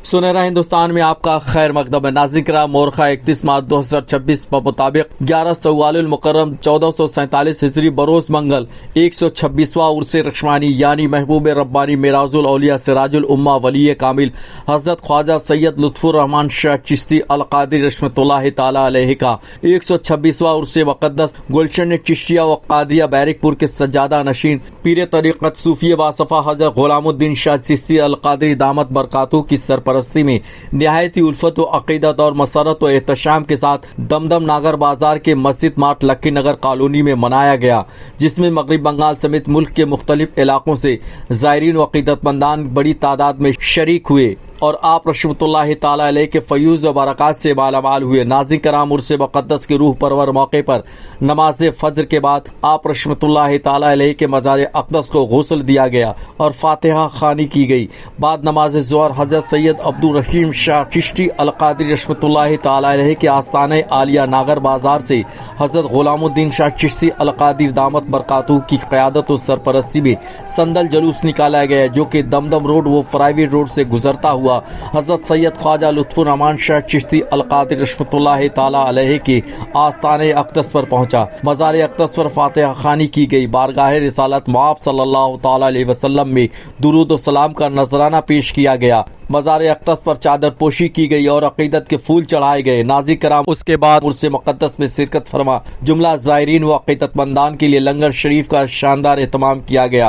सुनहरा हिंदुस्तान में आपका खैर मकदम है। नाज़िकरा मोरखा 31 मार्च 2026 पर मुताबिक 11 सवालुल मुकर्रम 1447 हिजरी बरोज मंगल 126वां उर्स रश्मानी यानी महबूब रब्बानी मिराजुल औलिया सिराजुल उम्मा वली कामिल हजरत ख्वाजा सैयद लुत्फुर रहमान शाह चिश्ती अल कादरी रहमतुल्लाह तआला अलैहि का 126वां उर्स मुक़द्दस गुलशन चिश्तिया व कादिया बैरकपुर के सज्जादा नशीन पीर तरीक़त सूफी बासफा हजरत गुलामुद्दीन शाह चिश्ती अल कादरी दामत बरकातहू की सरपरस्ती में निहायती उल्फत व अकीदत और मसरत व एहतशाम के साथ दमदम नागर बाजार के मस्जिद मार्ट लक्की नगर कॉलोनी में मनाया गया, जिसमें मगरबी बंगाल समेत मुल्क के मुख्तलिफ इलाकों से ज़ायरीन व अकीदतमंदान बड़ी तादाद में शरीक हुए और आप रहमतुल्लाह तआला अलैहि के फयूज व बरक़ात से मालामाल हुए। नाज़िम कराम उर्स मुक़द्दस के रूह परवर मौके पर नमाज फज्र के बाद आप रहमतुल्लाह तआला अलैहि के मज़ार अक़दस को गुस्ल दिया गया और फातिहा ख़ानी की गई। बाद नमाज ज़ोहर हज़रत सैयद अब्दुल रहीम शाह चिश्ती अल क़ादरी रहमतुल्लाह तआला अलैहि के आस्ताने आलिया नागर बाजार से हज़रत गुलामुद्दीन शाह चिश्ती अल क़ादरी दामत बरकातहू की क़यादत और सरपरस्ती में संदल जुलूस निकाला गया, जो कि दमदम रोड व फ्राइवे रोड से गुजरता हुआ हजरत सैयद ख्वाजा लुत्फुर रहमान शाह चिश्ती अल कादरी रहमतुल्लाह तआला अलैहि के आस्ताने अक़दस पर पहुंचा। मज़ार अक़दस पर फातिहा ख़ानी की गई। बारगाह रिसालत मुआब सल्लल्लाहु तआला अलैहि वसल्लम में दुरूद व सलाम का नजराना पेश किया गया। मज़ार अक़दस पर चादर पोशी की गई और अक़ीदत के फूल चढ़ाए गए। नाज़िक कराम उसके बाद उर्स मुक़द्दस में शिरकत फरमा जुमला ज़ायरीन व अक़ीदतमंदान के लिए लंगर शरीफ का शानदार एहतमाम किया गया।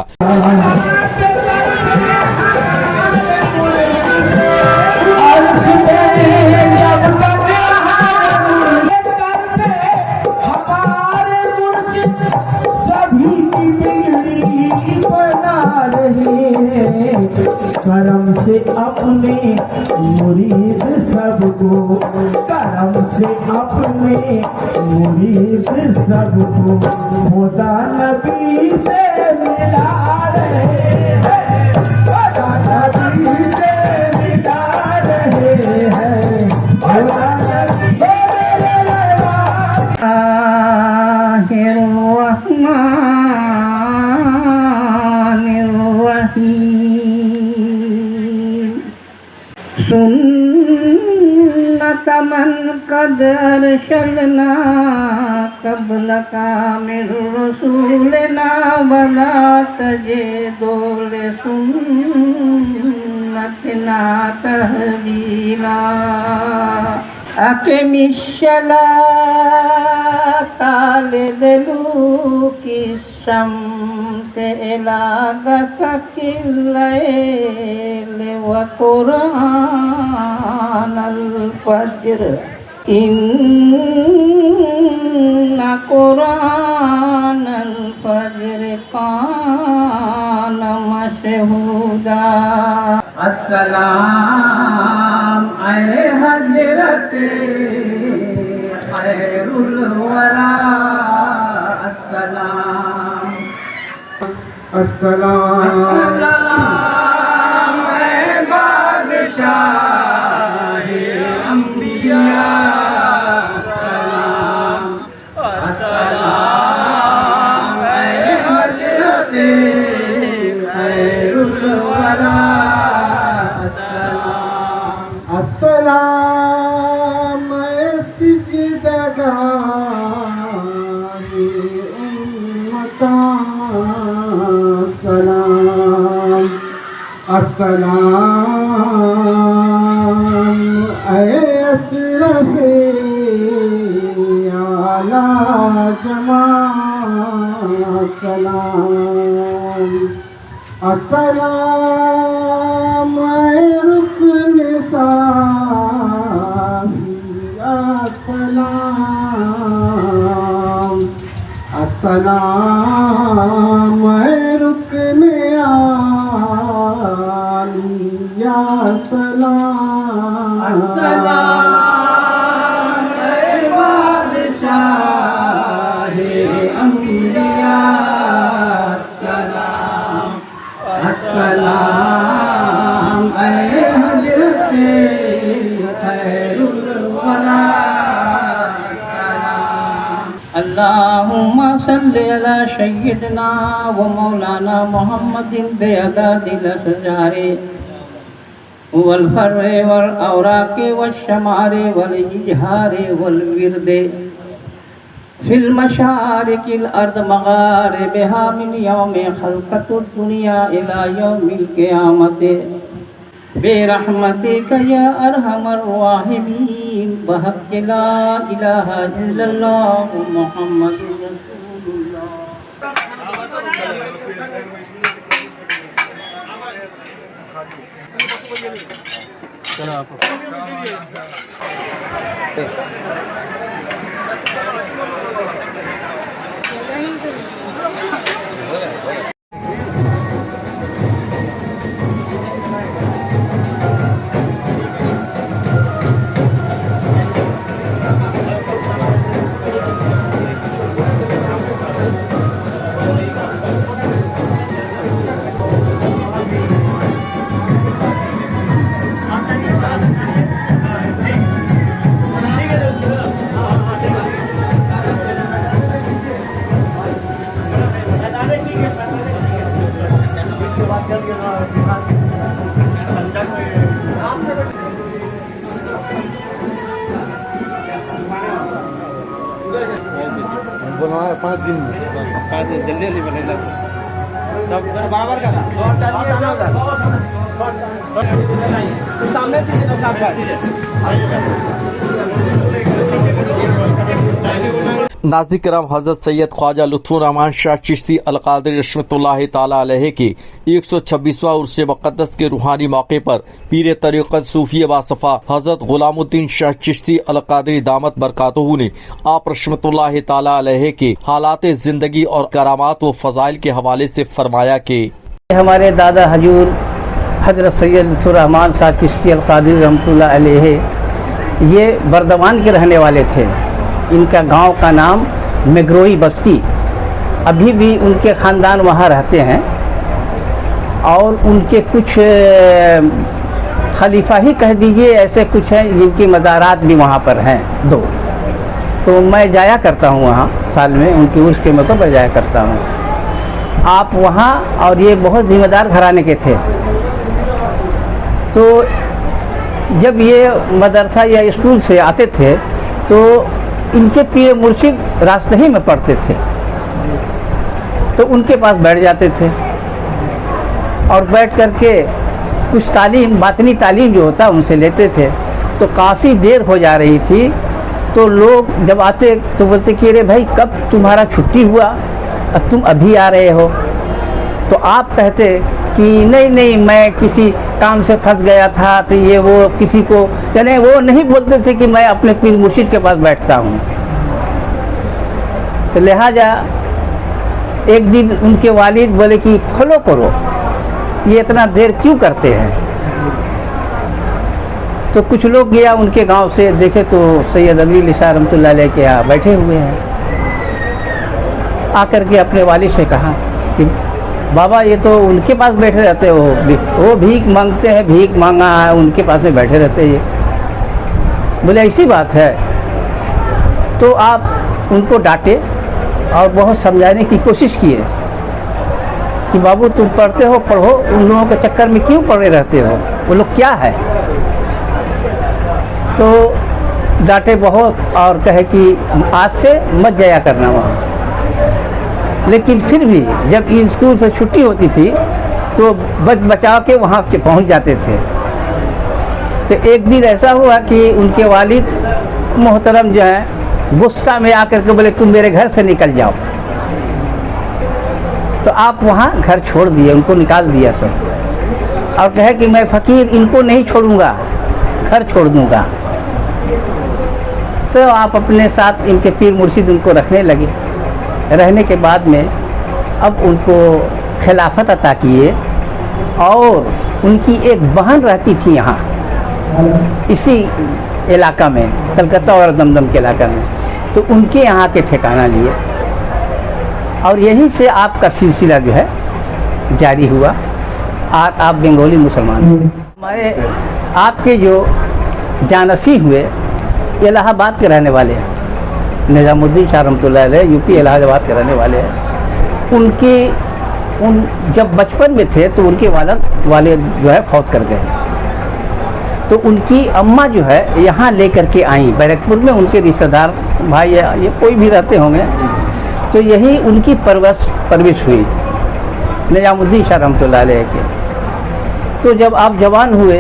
करम से अपने मुरीद सबको, करम से अपने मुरीद सबको खुदा नबी से मिला रहे हैं, खुदा नबी से मिला रहे हैं, खुदा नबी सुन्नत मन कद अरशदना क़ब्ल का मिर रसूलना वला तजे दोले सुन्नतना तहवीला अक़िमिश्शला ताले दिलू की शम्से इला गसकिल व कुरान अल फज्र इन्ना कुरान अल फज्र कान मशहूदा। अस्सलाम ऐ हज़रत खैरुल वरा, अस्सलाम अस्सलाम ऐ बादशाह अंबिया, अस्सलाम अस्सलाम ऐ हज़रत खैरुल वरा, अस्सलाम अस्सलाम सिजदगाहे उम्मता सलाम, अस्सलाम ऐ अशरफे आला जमा सलाम, अस्सलाम ऐ रुकन साफ़ी अस्सलाम, अस्सलाम ऐ रुकन आलिया सलाम, अस्सलाम ऐ बादशाहे अंबिया, अस्सलाम अस्सलाम ऐ हज़रत खैरुल वरा, अस्सलाम। अल्लाहुम्मा सल्लि अला सय्यिदना व मौलाना मुहम्मदिन बेअदादिल सजारे वल फर्रे वल औराके वल शमारे वल इजहारे वल विरदे फिल मशारिकिल अर्द मगारिबिहा मिन यौमि खल्क़तुद दुनिया इला यौमिल क़ियामत बेरहमतिका या अरहमर राहिमीन बहक़्क़ि ला इलाहा इल्लल्लाह मुहम्मदुर रसूलुल्लाह। बनवाया 5 दिन जल्दी जल्दी बनेगा तब बराबर का सामने से नाज़रीन किराम, हज़रत सैयद ख्वाजा लुत्फ़ुर रहमान शाह चिश्ती अल क़ादरी रहमतुल्लाहि ताला अलैहि के 126वां उर्स मुक़द्दस के रूहानी मौके पर पीर तरीक़त सूफी बासफ़ा हज़रत ग़ुलामुद्दीन शाह चिश्ती अल क़ादरी दामत बरकातहू ने आप रहमतुल्लाहि ताला अलैहि के हालात जिंदगी और करामात व फ़ज़ाइल के हवाले से फरमाया कि हमारे दादा हजूर हज़रत सैयद लुत्फ़ुर रहमान शाह चिश्ती अल क़ादरी रहमतुल्लाह अलैहि ये बर्दवान के रहने वाले थे। इनका गांव का नाम मेग्रोई बस्ती, अभी भी उनके ख़ानदान वहाँ रहते हैं और उनके कुछ खलीफा ही कह दीजिए ऐसे कुछ हैं जिनकी मज़ारात भी वहाँ पर हैं 2। तो मैं जाया करता हूँ वहाँ, साल में उनकी उर्स के मौके पर जाया करता हूँ। आप वहाँ, और ये बहुत ज़िम्मेदार घराने के थे। तो जब ये मदरसा या स्कूल से आते थे तो इनके पीर मुर्शिद रास्ते ही में पढ़ते थे, तो उनके पास बैठ जाते थे और बैठ कर के कुछ तालीम, बातनी तालीम जो होता उनसे लेते थे। तो काफ़ी देर हो जा रही थी, तो लोग जब आते तो बोलते कि अरे भाई कब तुम्हारा छुट्टी हुआ, अब तुम अभी आ रहे हो। तो आप कहते कि नहीं नहीं, मैं किसी काम से फंस गया था, तो ये वो किसी को, यानी वो नहीं बोलते थे कि मैं अपने पीर मुर्शिद के पास बैठता हूँ। तो लिहाजा एक दिन उनके वालिद बोले कि फॉलो करो, ये इतना देर क्यों करते हैं। तो कुछ लोग गया उनके गांव से, देखे तो सैयद अली शाह रहमतुल्लाह अलैह के यहाँ बैठे हुए हैं। आकर के अपने वालिद से कहा कि बाबा ये तो उनके पास बैठे रहते हो, वो भीख मांगते हैं, भीख मांगा है उनके पास में बैठे रहते ये। बोले ऐसी बात है। तो आप उनको डांटे और बहुत समझाने की कोशिश किए कि बाबू तुम पढ़ते हो, पढ़ो, उन लोगों के चक्कर में क्यों पड़े रहते हो, वो लोग क्या है। तो डांटे बहुत और कहे कि आज से मत जाया करना वहाँ। लेकिन फिर भी जब स्कूल से छुट्टी होती थी तो बच बचाव के वहाँ से पहुँच जाते थे। तो एक दिन ऐसा हुआ कि उनके वालिद मोहतरम जो है गुस्सा में आकर के बोले तुम मेरे घर से निकल जाओ। तो आप वहाँ घर छोड़ दिए, उनको निकाल दिया सब, और कहे कि मैं फ़कीर इनको नहीं छोड़ूंगा, घर छोड़ दूंगा। तो आप अपने साथ इनके पीर मुर्शिद उनको रखने लगे। रहने के बाद में अब उनको खिलाफत अता किए, और उनकी एक बहन रहती थी यहाँ इसी इलाका में, कलकत्ता और दमदम के इलाका में। तो उनके यहाँ के ठिकाना लिए और यहीं से आपका सिलसिला जो है जारी हुआ। आज आप बंगाली मुसलमान थे। हमारे आपके जो जानसी हुए इलाहाबाद के रहने वाले हैं, निज़ामुद्दीन शाह रहमतुल्लाह अलैह यूपी इलाहाबाद के रहने वाले हैं। उन जब बचपन में थे तो उनके वालिद जो है फौत कर गए। तो उनकी अम्मा जो है यहाँ लेकर के आई बैरकपुर में, उनके रिश्तेदार भाई ये कोई भी रहते होंगे, तो यही उनकी परवरिश हुई निजामुद्दीन शाह रहमतुल्लाह अलैह के। तो जब आप जवान हुए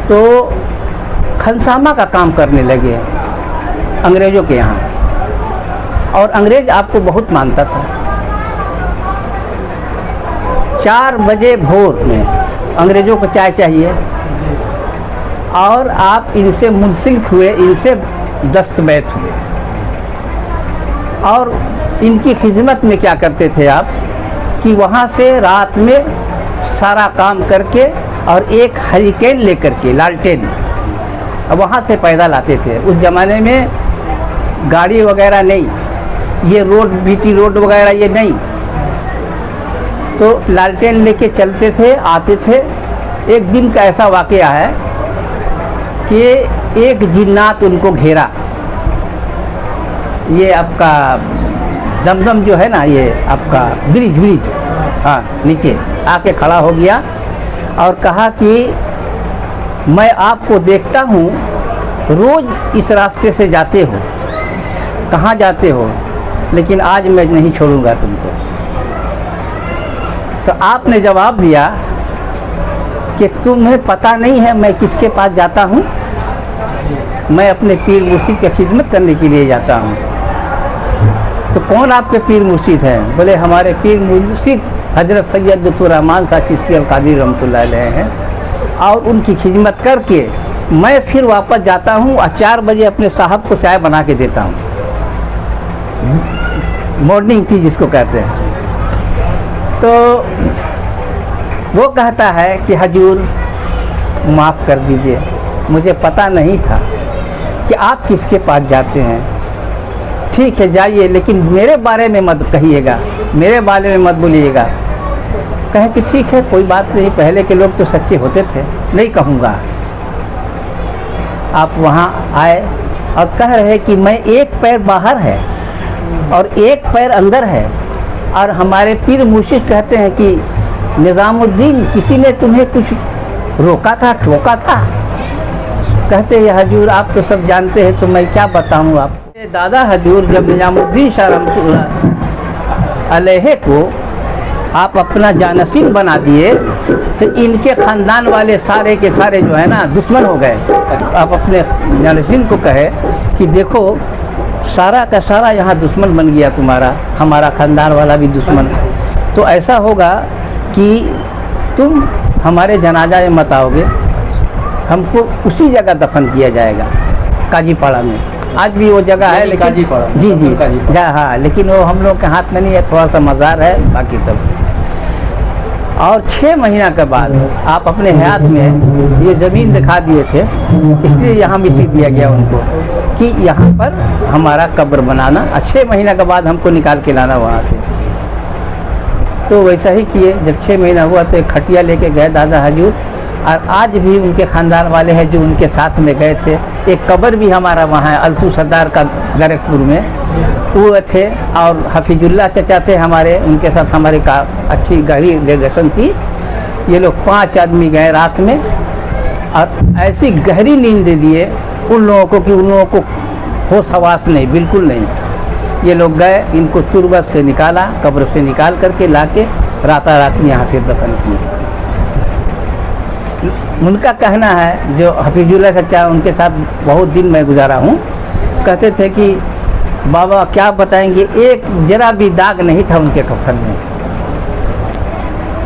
तो खनसामा का काम करने लगे अंग्रेज़ों के यहाँ, और अंग्रेज़ आपको बहुत मानता था। 4 बजे भोर में अंग्रेज़ों को चाय चाहिए, और आप इनसे मुंसलिक हुए, इनसे दस्तबैठ हुए, और इनकी खिदमत में क्या करते थे आप कि वहाँ से रात में सारा काम करके और एक हरिकेन लेकर के, लालटेन, वहाँ से पैदा लाते थे। उस ज़माने में गाड़ी वगैरह नहीं, ये रोड बीटी रोड वगैरह ये नहीं, तो लालटेन लेके चलते थे, आते थे। एक दिन का ऐसा वाक़या है कि एक जिन्नात उनको घेरा, ये आपका दमदम जो है ना, ये आपका ब्रिज, हाँ, नीचे आके खड़ा हो गया और कहा कि मैं आपको देखता हूँ, रोज़ इस रास्ते से जाते हो, कहाँ जाते हो, लेकिन आज मैं नहीं छोड़ूंगा तुमको। तो आपने जवाब दिया कि तुम्हें पता नहीं है मैं किसके पास जाता हूँ, मैं अपने पीर मुर्शिद की खिदमत करने के लिए जाता हूँ। तो कौन आपके पीर मुर्शिद हैं? बोले हमारे पीर मुर्शिद हजरत सैयद लुत्फ़ुर्रहमान साहब चिश्ती अल क़ादरी रहमतुल्लाह अलैह हैं, और उनकी खिदमत करके मैं फिर वापस जाता हूँ और 4 बजे अपने साहब को चाय बना के देता हूँ, मॉर्निंग टी जिसको कहते हैं। तो वो कहता है कि हजूर माफ़ कर दीजिए, मुझे पता नहीं था कि आप किसके पास जाते हैं। ठीक है जाइए, लेकिन मेरे बारे में मत कहिएगा, मेरे बारे में मत बोलिएगा। कहे कि ठीक है कोई बात नहीं, पहले के लोग तो सच्चे होते थे, नहीं कहूँगा। आप वहाँ आए और कह रहे कि मैं एक पैर बाहर है और एक पैर अंदर है, और हमारे पीर मुर्शिद कहते हैं कि निज़ामुद्दीन किसी ने तुम्हें कुछ रोका था, ठोका था? कहते हैं हजूर आप तो सब जानते हैं, तो मैं क्या बताऊँ आप। दादा हजूर जब निजामुद्दीन शाह रहमतुल्लाह अलैह को आप अपना जानशीन बना दिए, तो इनके ख़ानदान वाले सारे के सारे जो है ना दुश्मन हो गए। आप अपने जानशीन को कहे कि देखो सारा का सारा यहाँ दुश्मन बन गया तुम्हारा, हमारा ख़ानदान वाला भी दुश्मन। तो ऐसा होगा कि तुम हमारे जनाजा में मत आओगे, हमको उसी जगह दफन किया जाएगा काजीपाड़ा में। आज भी वो जगह है, लेकिन काजीपाड़ा, जी जी हाँ, लेकिन वो हम लोग के हाथ में नहीं है, थोड़ा सा मज़ार है, बाकी सब। और 6 महीना के बाद आप अपने हयात में ये ज़मीन दिखा दिए थे, इसलिए यहाँ मिट्टी दिया गया उनको कि यहाँ पर हमारा कब्र बनाना, और 6 महीना के बाद हमको निकाल के लाना वहाँ से। तो वैसा ही किए। जब 6 महीना हुआ तो एक खटिया लेके गए दादा हजूर, और आज भी उनके ख़ानदान वाले हैं जो उनके साथ में गए थे। एक कब्र भी हमारा वहाँ है, अल्तू सरदार का बैरकपुर में, वो थे। और हफीजुल्लाह चचा थे हमारे, उनके साथ हमारी का अच्छी गहरी रिलेशन थी। ये लोग 5 आदमी गए रात में, और ऐसी गहरी नींद दे दिए उन लोगों को कि उन लोगों को होश हवास नहीं, बिल्कुल नहीं। ये लोग गए, इनको तुरबत से निकाला, कब्र से निकाल करके लाके राता रात यहाँ फिर दफन किए। उनका कहना है, जो हफीजुल्लाह चचा, उनके साथ बहुत दिन मैं गुजारा हूँ, कहते थे कि बाबा क्या बताएंगे, एक जरा भी दाग नहीं था उनके कफन में।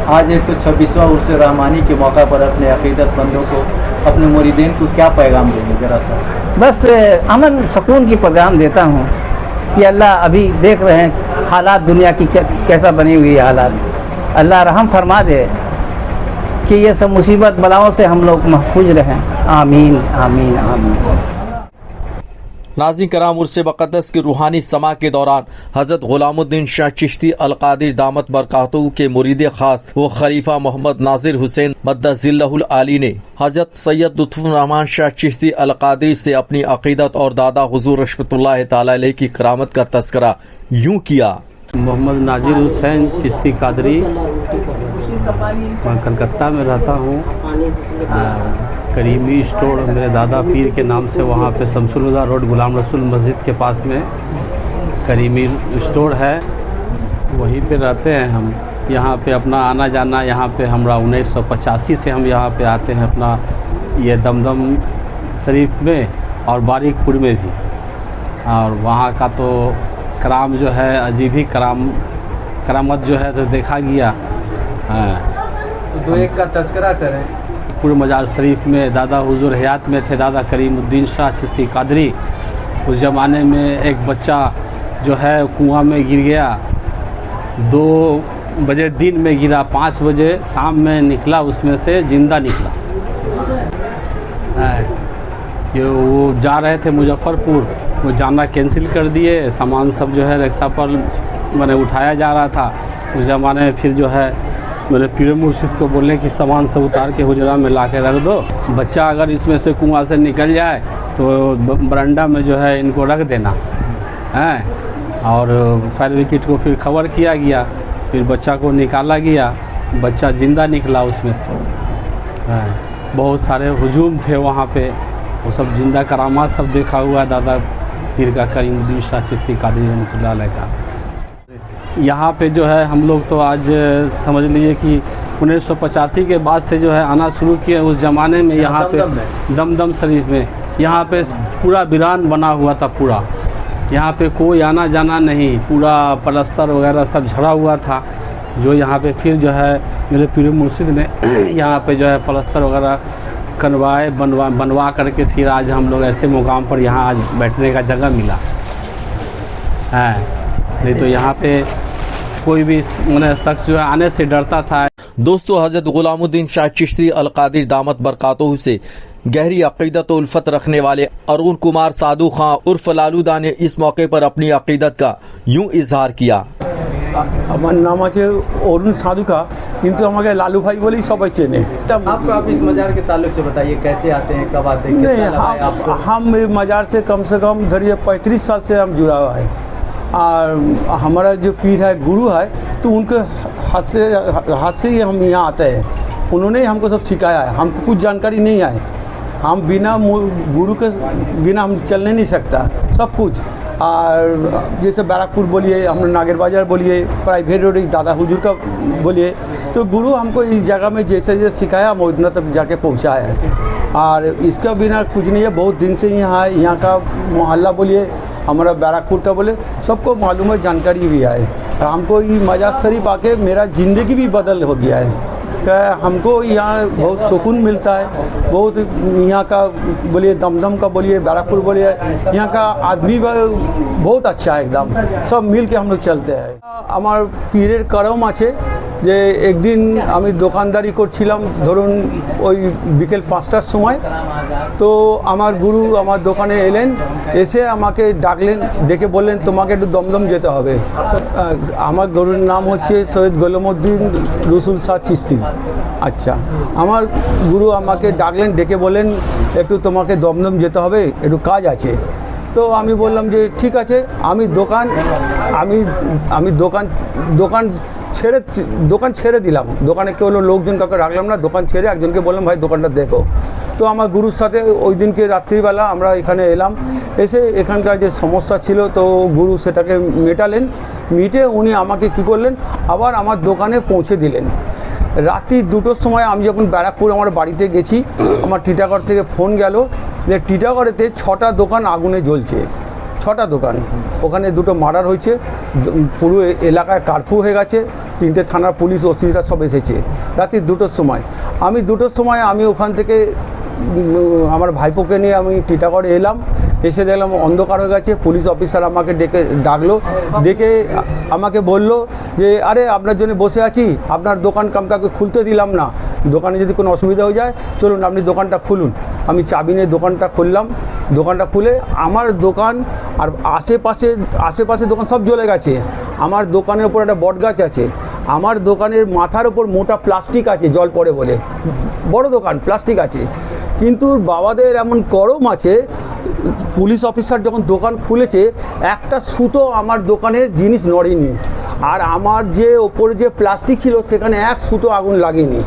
आज 126वां उर्स रहमानी के मौका पर अपने अकीदतमंदों को, अपने मुरीदीन को क्या पैगाम देंगे जरा सा? बस अमन सुकून की पैगाम देता हूँ कि अल्लाह अभी देख रहे हैं हालात दुनिया की कैसा बनी हुई है हालात, अल्लाह रहम फरमा दे कि ये सब मुसीबत बलाओं से हम लोग महफूज रहें। आमीन आमीन आमीन। नाज़रीन कराम, उर्स मुक़द्दस की रूहानी समा के दौरान हज़रत ग़ुलामुद्दीन शाह चिश्ती अल क़ादरी दामत बरकातहू के मुरीद खास व खलीफा मोहम्मद नाज़िर हुसैन मद्दज़िल्लहुल आली ने हज़रत सैयद लुत्फ़ुर्रहमान शाह चिश्ती अल क़ादरी से अपनी अक़ीदत और दादा हुज़ूर रहमतुल्लाह तआला अलैह की करामत का तज़किरा यूँ किया। मोहम्मद नाज़िर हुसैन चिश्ती क़ादरी, मैं कलकत्ता में रहता हूँ। करीमी स्टोर मेरे दादा पीर के नाम से वहाँ पे शमसुल हुदा रोड गुलाम रसूल मस्जिद के पास में करीमी स्टोर है, वहीं पे रहते हैं हम। यहाँ पे अपना आना जाना, यहाँ पे हमरा 1985 से हम यहाँ पे आते हैं अपना ये दमदम शरीफ में और बारिकपुर में भी। और वहाँ का तो कराम जो है अजीब ही करामत जो है तो देखा गया। दो एक का तस्करा करें। पूर्व मजार शरीफ में दादा हुजूर हयात में थे, दादा करीमुद्दीन शाह चिश्ती कादरी। उस ज़माने में एक बच्चा जो है कुआं में गिर गया, 2 बजे दिन में गिरा, 5 बजे शाम में निकला, उसमें से ज़िंदा निकला। ये वो जा रहे थे मुजफ्फरपुर, वो जाना कैंसिल कर दिए, सामान सब जो है रिक्शा पर मैंने उठाया जा रहा था। उस ज़माने में फिर जो है मैंने पीर मुर्शिद को बोले कि सामान सब उतार के हुजरा में ला के रख दो, बच्चा अगर इसमें से कुआं से निकल जाए तो बरंडा में जो है इनको रख देना है। और फायर ब्रिगेड को फिर खबर किया गया, फिर बच्चा को निकाला गया, बच्चा ज़िंदा निकला उसमें से। बहुत सारे हुजूम थे वहाँ पे, वो सब जिंदा करामात सब देखा हुआ है दादा पीर का करीमुद्दीन शाह चिश्ती कादरी रहमतुल्लाह अलैह का। यहाँ पे जो है हम लोग तो आज समझ लीजिए कि 1985 के बाद से जो है आना शुरू किए। उस ज़माने में यहाँ पे दमदम शरीफ में यहाँ पे पूरा वीरान बना हुआ था पूरा, यहाँ पे कोई आना जाना नहीं, पूरा पलस्तर वगैरह सब झड़ा हुआ था। जो यहाँ पे फिर जो है मेरे पीर मुर्शिद ने यहाँ पे जो है पलस्तर वगैरह करवाए, बनवा करके फिर आज हम लोग ऐसे मुकाम पर यहाँ आज बैठने का जगह मिला है। नहीं तो यहाँ पे कोई भी शख्स जो है आने से डरता था। दोस्तों, हजरत गुलामुद्दीन शाह चिश्ती अल कादिर दामत बरकातहू से गहरी अकीदत और उल्फत रखने वाले अरुण कुमार साधु खां उर्फ लालूदा ने इस मौके पर अपनी अकीदत का यूं इजहार किया। আমার নাম আছে অরুণ সাধুকা, কিন্তু আমাকে লালু ভাই বলেই সবাই চেনে। आपको आप इस मजार के ताल्लुक से बताइए, कैसे आते हैं, कब आते हैं, कितना लगाया आपको? हम मजार से कम धरिए 35 साल से हम जुड़ा हुआ है। और हमारा जो पीर है, गुरु है, तो उनके हाथ से ही हम यहाँ आते हैं। उन्होंने ही हमको सब सिखाया है, हमको कुछ जानकारी नहीं है। हम बिना गुरु के बिना हम चलने नहीं सकता सब कुछ। और जैसे बैराकपुर बोलिए, हम नागेर बाज़ार बोलिए, प्राइवेट रोड दादा हुजूर का बोलिए, तो गुरु हमको इस जगह में जैसे जैसे सिखाया हम उतना तक जाके पहुँचाया है। और इसका बिना कुछ नहीं है। बहुत दिन से यहाँ है, यहाँ का मोहल्ला बोलिए, हमारा बैराकपुर का बोले, सबको मालूम है, जानकारी भी है। हमको ये मजार शरीफ आके मेरा ज़िंदगी भी बदल हो गया है। हमको यहाँ बहुत सुकून मिलता है। बहुत यहाँ का बोलिए, दमदम का बोलिए, बैराकपुर बोलिए, यहाँ का आदमी बहुत अच्छा है एकदम। सब मिल के हम लोग चलते हैं। আমার পীরের করম আছে যে একদিন আমি দোকানদারি করছিলাম, ধরুন ওই বিকেল 5টার সময়। তো আমার গুরু আমার দোকানে এলেন, এসে আমাকে ডাকলেন, ডেকে বললেন তোমাকে একটু দমদম যেতে হবে। আমার গুরুর নাম হচ্ছে সৈয়দ গোলামউদ্দিন রসুল শাহ চিশতি। আচ্ছা, আমার গুরু আমাকে ডাকলেন, ডেকে বললেন একটু তোমাকে দমদম যেতে হবে, একটু কাজ আছে। তো আমি বললাম যে ঠিক আছে। আমি দোকান ছেড়ে দিলাম। দোকানে কেউ লোকজন কাউকে রাখলাম না, দোকান ছেড়ে একজনকে বললাম ভাই দোকানটা দেখো। তো আমার গুরুর সাথে ওই দিনকে রাত্রিবেলা আমরা এখানে এলাম। এসে এখানকার যে সমস্যা ছিল তো গুরু সেটাকে মেটালেন। মিটে উনি আমাকে কী করলেন, আবার আমার দোকানে পৌঁছে দিলেন। রাত্রি 2টোর সময় আমি যখন ব্যারাকপুর আমার বাড়িতে গেছি, আমার টিটাগড় থেকে ফোন গেল যে টিটাগড়েতে 6টা দোকান আগুনে জ্বলছে। 6টা দোকান, ওখানে 2টো মার্ডার হয়েছে, পুরো এলাকায় কারফিউ হয়ে গেছে, 3টে থানার পুলিশ ওসিরা সব এসেছে রাত্রি 2টোর সময়। আমি 2টোর সময় আমি ওখান থেকে আমার ভাইপোকে নিয়ে আমি টিটাগড়ে এলাম। এসে দেখলাম অন্ধকার হয়ে গেছে। পুলিশ অফিসার আমাকে ডাকলো, ডেকে আমাকে বললো যে আরে আপনার জন্য বসে আছি, আপনার দোকান কামকাকে খুলতে দিলাম না, দোকানে যদি কোনো অসুবিধা হয়ে যায় চলুন আপনি দোকানটা খুলুন। আমি চাবি নিয়ে দোকানটা খুললাম। দোকানটা খুলে আমার দোকান আর আশেপাশে দোকান সব জ্বলে গেছে। আমার দোকানের ওপর একটা বট গাছ আছে, আমার দোকানের মাথার ওপর মোটা প্লাস্টিক আছে, জল পড়ে বলে, বড় দোকান প্লাস্টিক আছে। কিন্তু বাবাদের এমন করম আছে, পুলিশ অফিসার যখন দোকান খুলেছে একটা সুতো আমার দোকানের জিনিস নড়েনি। আর আমার যে ওপরে যে প্লাস্টিক ছিল সেখানে এক সুতো আগুন লাগেনি।